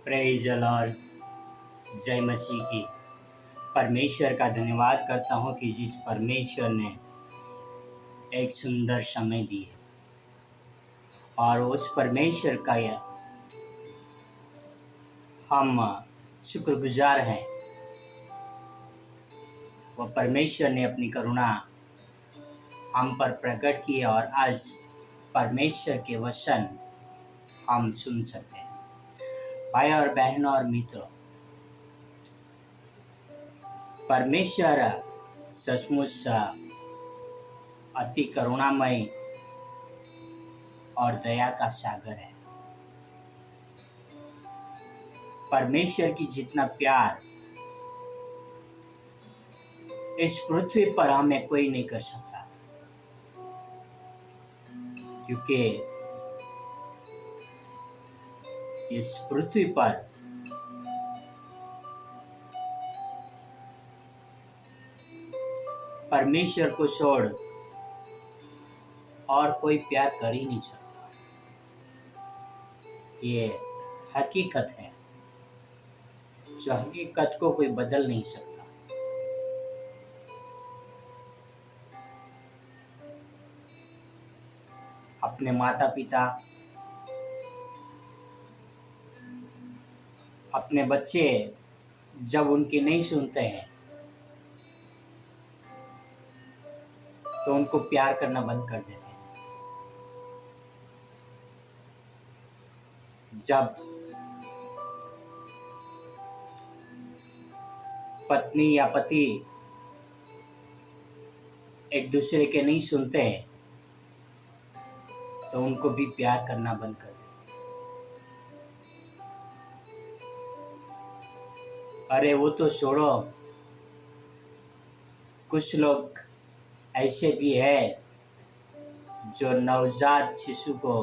Praise और जय मसीह की। परमेश्वर का धन्यवाद करता हूँ कि जिस परमेश्वर ने एक सुंदर समय दिए और उस परमेश्वर का हम शुक्रगुजार हैं। वह परमेश्वर ने अपनी करुणा हम पर प्रकट की और आज परमेश्वर के वचन हम सुन सकते हैं। भाई और बहनों और मित्रों, परमेश्वर सचमुच अति करुणामय और दया का सागर है। परमेश्वर की जितना प्यार इस पृथ्वी पर हमें कोई नहीं कर सकता, क्योंकि इस पृथ्वी पर परमेश्वर को छोड़ और कोई प्यार कर ही नहीं सकता। ये हकीकत है, जो हकीकत को कोई बदल नहीं सकता। अपने माता पिता, अपने बच्चे जब उनकी नहीं सुनते हैं तो उनको प्यार करना बंद कर देते हैं। जब पत्नी या पति एक दूसरे के नहीं सुनते हैं तो उनको भी प्यार करना बंद कर देते हैं। अरे वो तो छोड़ो, कुछ लोग ऐसे भी है जो नवजात शिशु को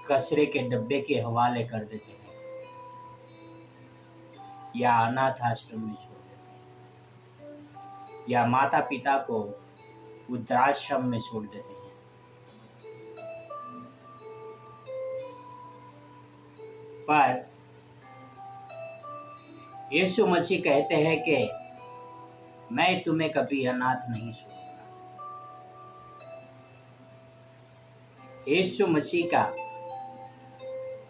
कचरे के डब्बे के हवाले कर देते हैं या अनाथ आश्रम में छोड़ देते हैं या माता पिता को वृद्धाश्रम में छोड़ देते हैं। पर यीशु मसीह कहते हैं कि मैं तुम्हें कभी अनाथ नहीं छोड़ूंगा। यीशु मसीह का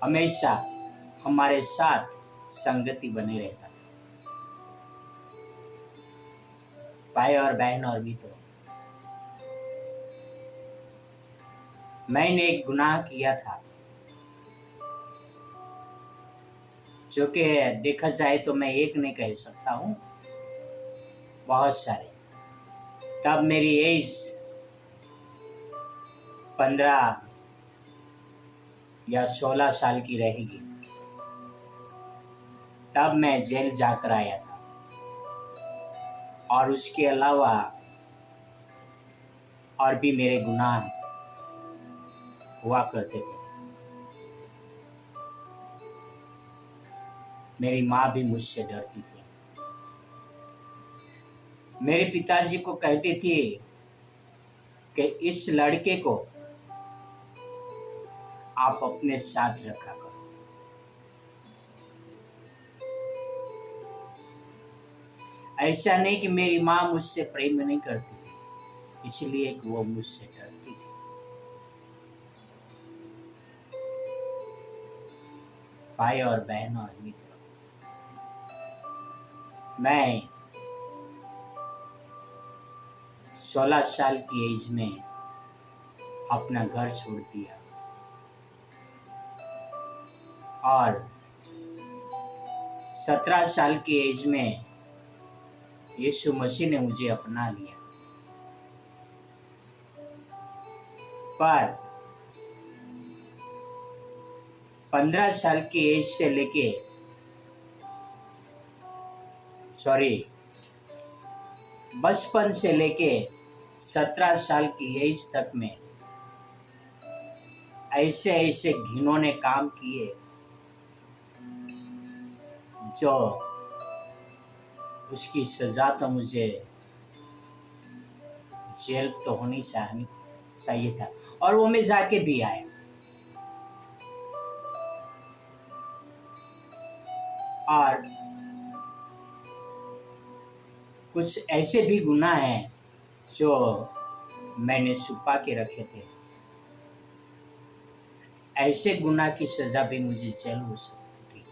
हमेशा हमारे साथ संगति बने रहता है। भाई और बहन और मित्रों, मैंने एक गुनाह किया था जो कि देखा जाए तो मैं एक नहीं कह सकता हूँ, बहुत सारे। तब मेरी एज 15 या 16 साल की रहेगी। तब मैं जेल जाकर आया था और उसके अलावा और भी मेरे गुनाह हुआ करते थे। मेरी माँ भी मुझसे डरती थी। मेरे पिताजी को कहती थी कि इस लड़के को आप अपने साथ रखा करो। ऐसा नहीं कि मेरी माँ मुझसे प्रेम नहीं करती थी, इसलिए कि वो मुझसे डरती थी। भाई और बहनों और मित्रों, मैं 16 साल की एज में अपना घर छोड़ दिया और 17 साल की एज में यीशु मसीह ने मुझे अपना लिया। पर 15 साल की एज से लेके बचपन से लेके 17 साल की एज तक में ऐसे ऐसे घिनौने काम किए जो उसकी सजा तो मुझे जेल तो होनी चाहिए था, और वो मैं जाके भी आया। और कुछ ऐसे भी गुनाह हैं जो मैंने छुपा के रखे थे। ऐसे गुनाह की सजा भी मुझे जेल हो सकती थी,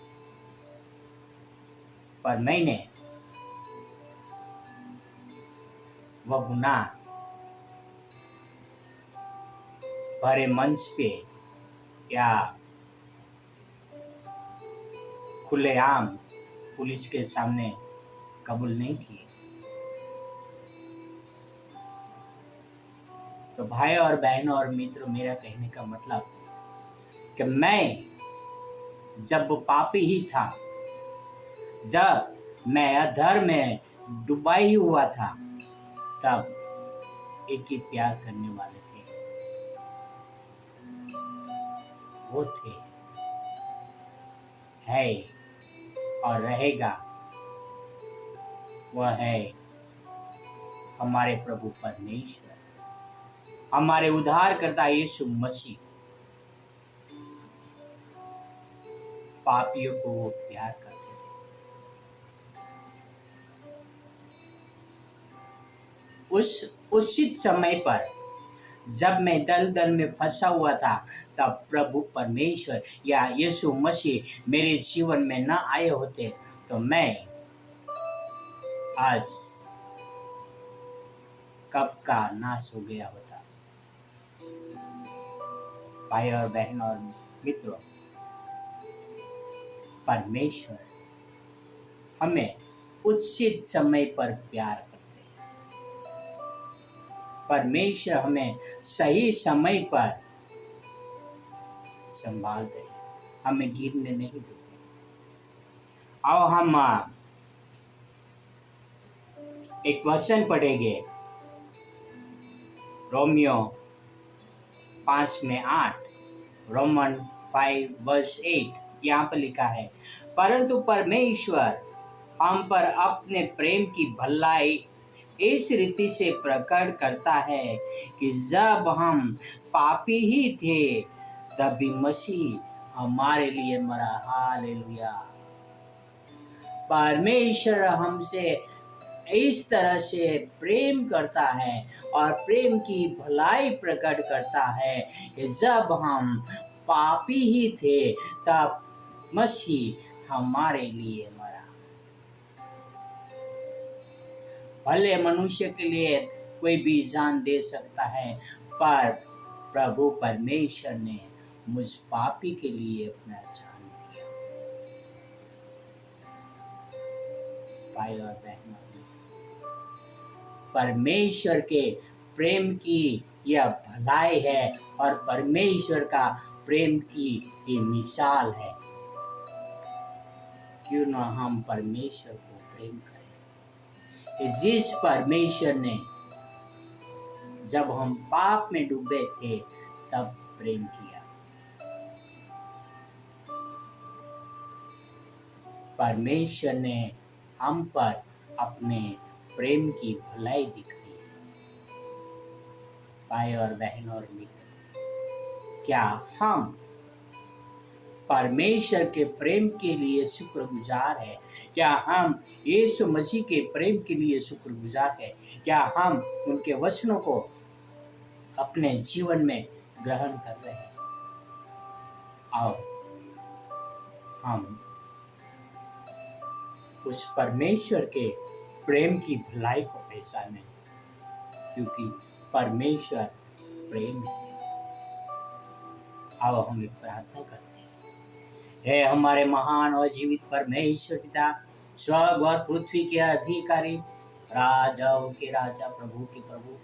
पर मैंने वह गुनाह भरे मंच पे या खुलेआम पुलिस के सामने कबूल नहीं किए। तो भाई और बहनों और मित्रों, मेरा कहने का मतलब कि मैं जब पापी ही था, जब मैं अधर्म में डूबा ही हुआ था, तब एक ही प्यार करने वाले थे, वो थे, है और रहेगा। वह है हमारे प्रभु परमेश्वर, हमारे उद्धारकर्ता यीशु मसीह। पापियों को वो प्यार करते थे। उस उचित समय पर जब मैं दलदल में फंसा हुआ था, तब प्रभु परमेश्वर या यीशु मसीह मेरे जीवन में न आए होते तो मैं आज कब का नाश हो गया होता। भाई और बहन और मित्रों, परमेश्वर हमें उचित समय पर प्यार करते हैं। परमेश्वर हमें सही समय पर संभालते हैं, हमें गिरने नहीं देते। आओ हम एक वचन पढ़ेंगे, रोमियो 5:8, रोमन 5:8। यहाँ पर लिखा है, परंतु परमेश्वर हम पर अपने प्रेम की भलाई इस रीति से प्रकट करता है कि जब हम पापी ही थे तभी मसीह हमारे लिए मरा। हालेलुया। परमेश्वर हमसे इस तरह से प्रेम करता है और प्रेम की भलाई प्रकट करता है कि जब हम पापी ही थे तब मसीह हमारे लिए मरा। भले मनुष्य के लिए कोई भी जान दे सकता है, पर प्रभु परमेश्वर ने मुझ पापी के लिए अपना जान दिया। भाई और बहनों, परमेश्वर के प्रेम की यह भलाई है और परमेश्वर का प्रेम की ये मिसाल है। क्यों न हम परमेश्वर को प्रेम करें कि जिस परमेश्वर ने जब हम पाप में डूबे थे तब प्रेम किया। परमेश्वर ने हम पर अपने प्रेम की भलाई दिखाई। भाई और बहन और मित्र, क्या हम परमेश्वर के प्रेम के लिए शुक्रगुजार है? क्या हम यीशु मसीह के प्रेम के लिए शुक्रगुजार है? क्या हम उनके वचनों को अपने जीवन में ग्रहण कर रहे हैं? आओ हम उस परमेश्वर के प्रेम की भलाई को पहचानें, क्योंकि परमेश्वर प्रेम है। आओ हम एक प्रार्थना करते हैं। हे हमारे महान और जीवित परमेश्वर पिता, स्वर्ग और पृथ्वी के अधिकारी, राजाओं के राजा, प्रभु के प्रभु,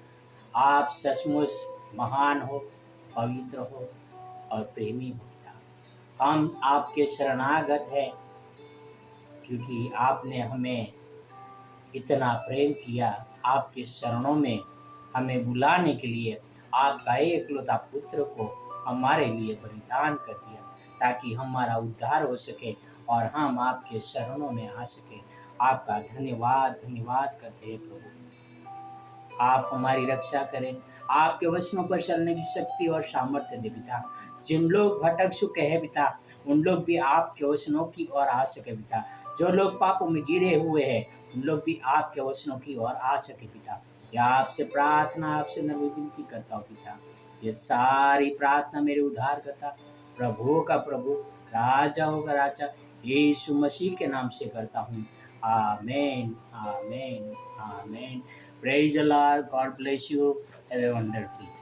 आप सचमुच महान हो, पवित्र हो और प्रेमी हो पिता। हम आपके शरणागत हैं, क्योंकि आपने हमें इतना प्रेम किया। आपके शरणों में हमें बुलाने के लिए आपका एकलौता पुत्र को हमारे लिए बलिदान कर दिया, ताकि हमारा उद्धार हो सके और हम आपके शरणों में आ सके। आपका धन्यवाद धन्यवाद करते हैं प्रभु। आप हमारी रक्षा करें, आपके वचनों पर चलने की शक्ति और सामर्थ्य दे पिता। जिन लोग भटक चुके हैं पिता, उन लोग भी आपके वचनों की ओर आ सके पिता। जो लोग पापों में गिरे हुए हैं उन लोग भी आपके वचनों की ओर आ सके पिता। या आपसे प्रार्थना, आपसे मैं विनती करता हूँ पिता। ये सारी प्रार्थना मेरे उद्धार करता, प्रभु का प्रभु, राजाओं का राजा यीशु मसीह के नाम से करता हूँ। Amen, amen, amen. Praise the Lord, God bless you, have a wonderful.